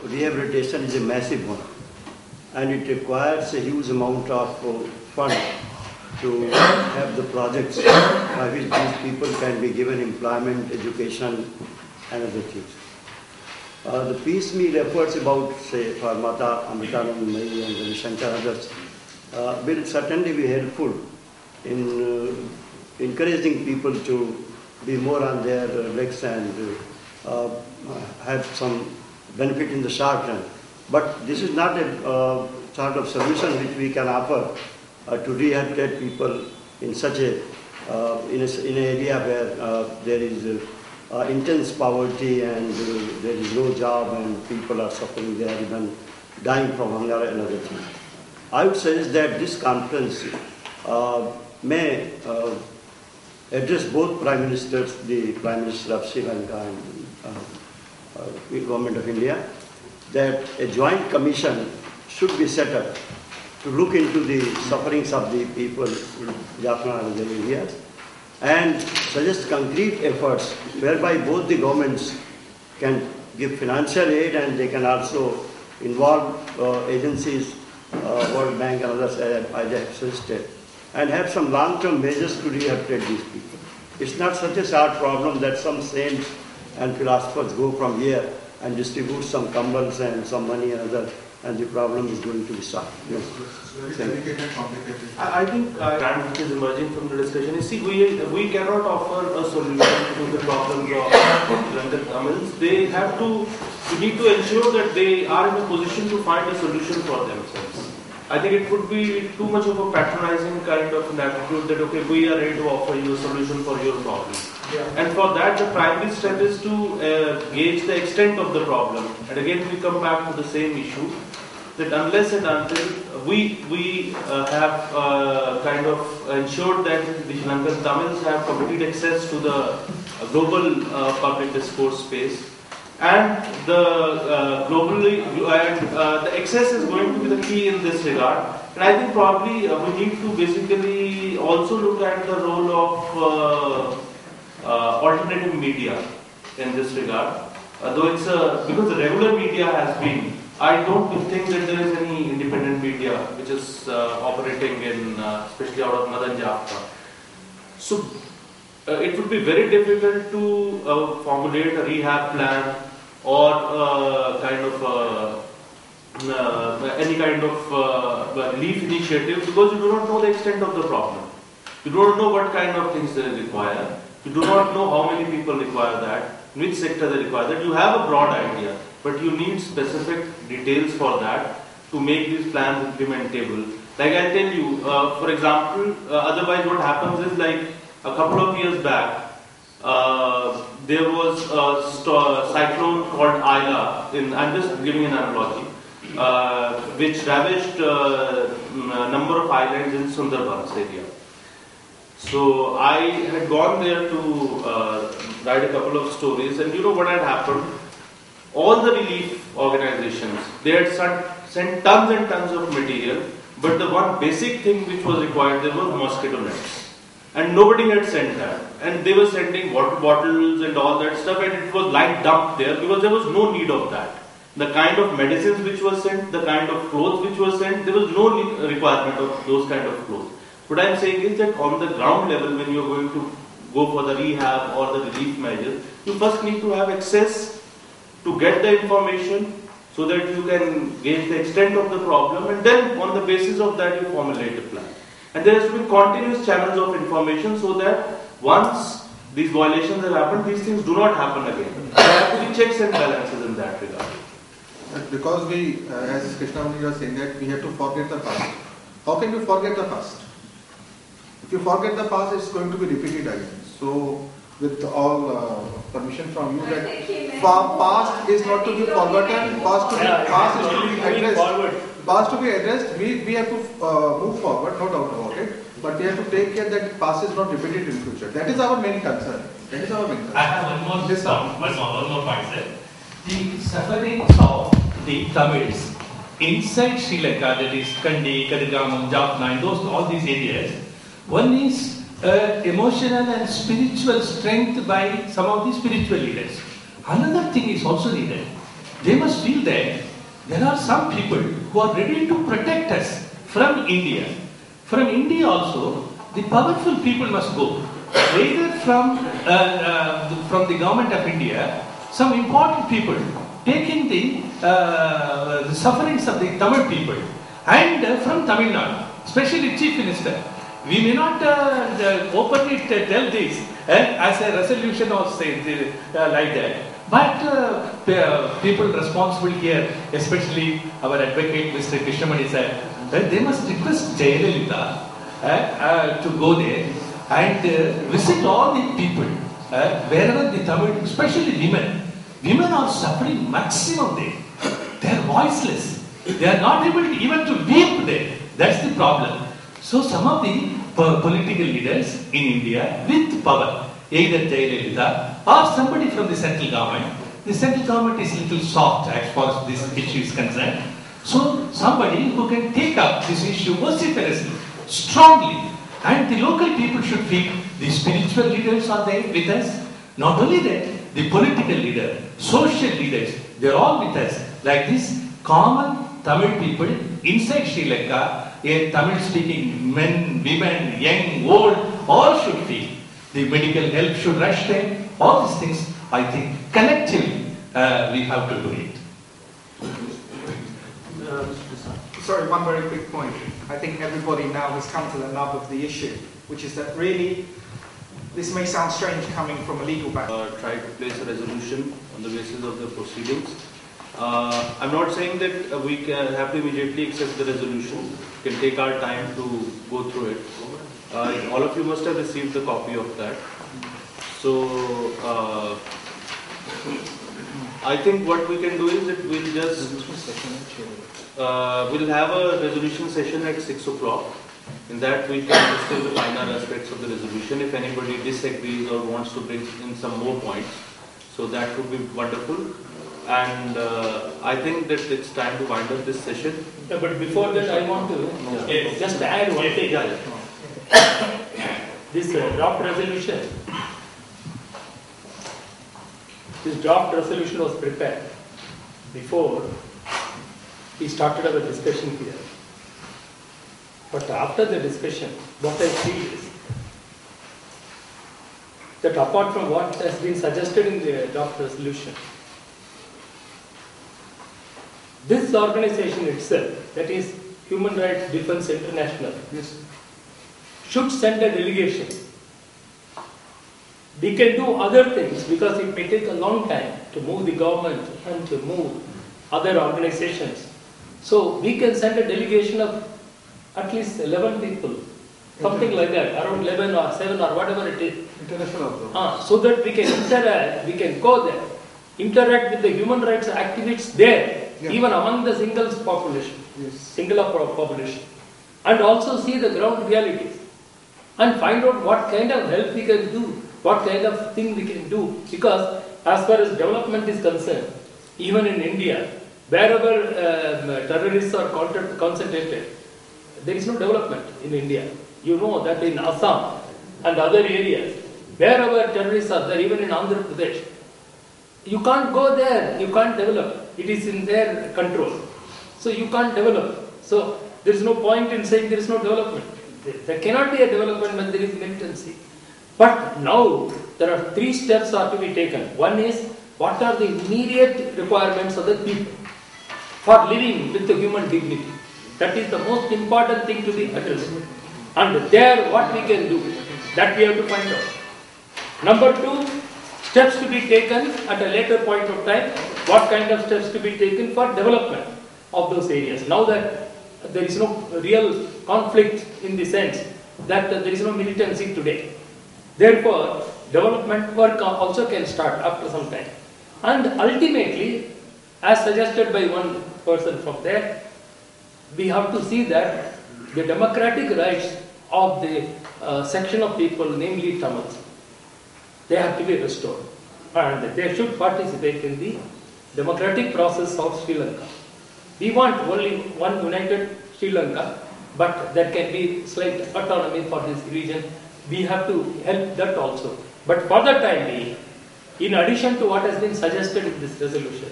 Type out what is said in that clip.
rehabilitation is a massive one, and it requires a huge amount of fund to have the projects by which these people can be given employment, education, and other things. The piecemeal efforts about, say, for Mata Amritanand Mai and Ravi Shankar and others will certainly be helpful in encouraging people to be more on their legs and have some benefit in the short run. But this is not a sort of solution which we can offer to rehabilitate people in such a in an area where there is intense poverty and there is no job and people are suffering, they are even dying from hunger and other things. I would suggest that this conference may address both Prime Ministers, the Prime Minister of Sri Lanka and the Government of India, that a joint commission should be set up to look into the sufferings of the people in Jaffna and other areas and suggest concrete efforts whereby both the governments can give financial aid and they can also involve agencies, World Bank and others as I have suggested, and have some long-term measures to rehabilitate these people. It's not such a sad problem that some saints and philosophers go from here and distribute some kambals and some money and other, and the problem is going to be solved. Yes. It's very delicate and complicated. I think trend which is emerging from the discussion is, see, we cannot offer a solution to the problems of the Tamils. They have to, we need to ensure that they are in a position to find a solution for themselves. I think it would be too much of a patronizing kind of an attitude that, okay, we are ready to offer you a solution for your problem. Yeah. And for that, the primary step is to gauge the extent of the problem. And again, we come back to the same issue, that unless and until we have kind of ensured that the Sri Lankan Tamils have complete access to the global public discourse space, and the globally the access is going to be the key in this regard. And I think probably we need to basically also look at the role of alternative media in this regard. Though it's because the regular media has been, I don't think that there is any independent media which is operating in, especially out of Madan Jaffna. So it would be very difficult to formulate a rehab plan or kind of any kind of relief initiative, because you do not know the extent of the problem. You do not know what kind of things they require. You do not know how many people require that, in which sector they require that. You have a broad idea, but you need specific details for that to make these plans implementable. Like I tell you, for example, otherwise what happens is, like a couple of years back, there was a cyclone called Ayla, I'm just giving an analogy, which ravaged a number of islands in Sundarbans area. So I had gone there to write a couple of stories, and you know what had happened? All the relief organizations, they had sent tons and tons of material, but the one basic thing which was required there was mosquito nets. And nobody had sent that. And they were sending water bottles and all that stuff, and it was lying dumped there because there was no need of that. The kind of medicines which were sent, the kind of clothes which were sent, there was no requirement of those kind of clothes. What I am saying is that on the ground level, when you are going to go for the rehab or the relief measures, you first need to have access to get the information so that you can gauge the extent of the problem, and then on the basis of that you formulate a plan. And there has to be continuous channels of information so that once these violations have happened, these things do not happen again. There have to be checks and balances in that regard. Because we, as Krishnamani was saying, that we have to forget the past. How can you forget the past? If you forget the past, it's going to be repeated again. So, with all permission from you, that past is not to be forgotten, past is to be addressed. Past to be addressed, we have to move forward, no doubt about it. But we have to take care that past is not repeated in future. That is our main concern. That is our main concern. I have one more point, sir. The sufferings of the Tamils inside Sri Lanka, that is Kandy, Kadigamam, Jaffna, all these areas, one is emotional and spiritual strength by some of the spiritual leaders. Another thing is also needed. they must feel that there are some people who are ready to protect us from India. From India also, the powerful people must go. Either from the government of India, some important people taking the sufferings of the Tamil people, and from Tamil Nadu, especially Chief Minister. We may not openly tell this as a resolution or say like that. But people responsible here, especially our advocate Mr. Krishnamani said, they must request Jayalalitha to go there and visit all the people wherever the Tamil, especially women. Women are suffering maximum there. They are voiceless. They are not able to even to weep there. That's the problem. So some of the political leaders in India with power, either Jayalalitha or somebody from the central government. The central government is a little soft as far as this issue is concerned. So somebody who can take up this issue vociferously, strongly, and the local people should feel the spiritual leaders are there with us. Not only that, the political leaders, social leaders, they are all with us. Like this, common Tamil people inside Sri Lanka, Tamil speaking men, women, young, old, all should feel. The medical help should rush there. All these things, I think, collectively we have to do it. Sorry, one very quick point. I think everybody now has come to the nub of the issue, which is that really, this may sound strange coming from a legal background. Try to place a resolution on the basis of the proceedings. I'm not saying that we can have to immediately accept the resolution. We can take our time to go through it. All of you must have received a copy of that. So, I think what we can do is that we'll just we'll have a resolution session at 6 o'clock. In that we can discuss the final aspects of the resolution. If anybody disagrees or wants to bring in some more points, so that would be wonderful. And I think that it's time to wind up this session. Yeah, but before that, I want to just add one thing. This draft resolution. This draft resolution was prepared before we started our discussion here. But after the discussion, what I feel is that apart from what has been suggested in the draft resolution, this organization itself, that is Human Rights Defense International, should send a delegation. We can do other things because it may take a long time to move the government and to move other organizations. So we can send a delegation of at least 11 people, something like that, around 11 or 7 or whatever it is. International. So that we can interact, we can go there, interact with the human rights activists there, even among the singles population, singular population, and also see the ground realities and find out what kind of help we can do, what kind of thing we can do. Because as far as development is concerned, even in India, wherever terrorists are concentrated, there is no development in India. You know that in Assam and other areas, wherever terrorists are there, even in Andhra Pradesh, you can't go there, you can't develop. It is in their control. So you can't develop. So there is no point in saying there is no development. There cannot be a development when there is militancy. But now there are 3 steps are to be taken. One is, what are the immediate requirements of the people for living with the human dignity? That is the most important thing to be addressed. And there what we can do, that we have to find out. Number 2, steps to be taken at a later point of time. What kind of steps to be taken for development of those areas? Now that there is no real conflict in the sense that there is no militancy today. Therefore, development work also can start after some time. And ultimately, as suggested by one person from there, we have to see that the democratic rights of the section of people, namely Tamils, they have to be restored. And they should participate in the democratic process of Sri Lanka. We want only one united Sri Lanka, but there can be slight autonomy for this region. We have to help that also. But for the time being, in addition to what has been suggested in this resolution,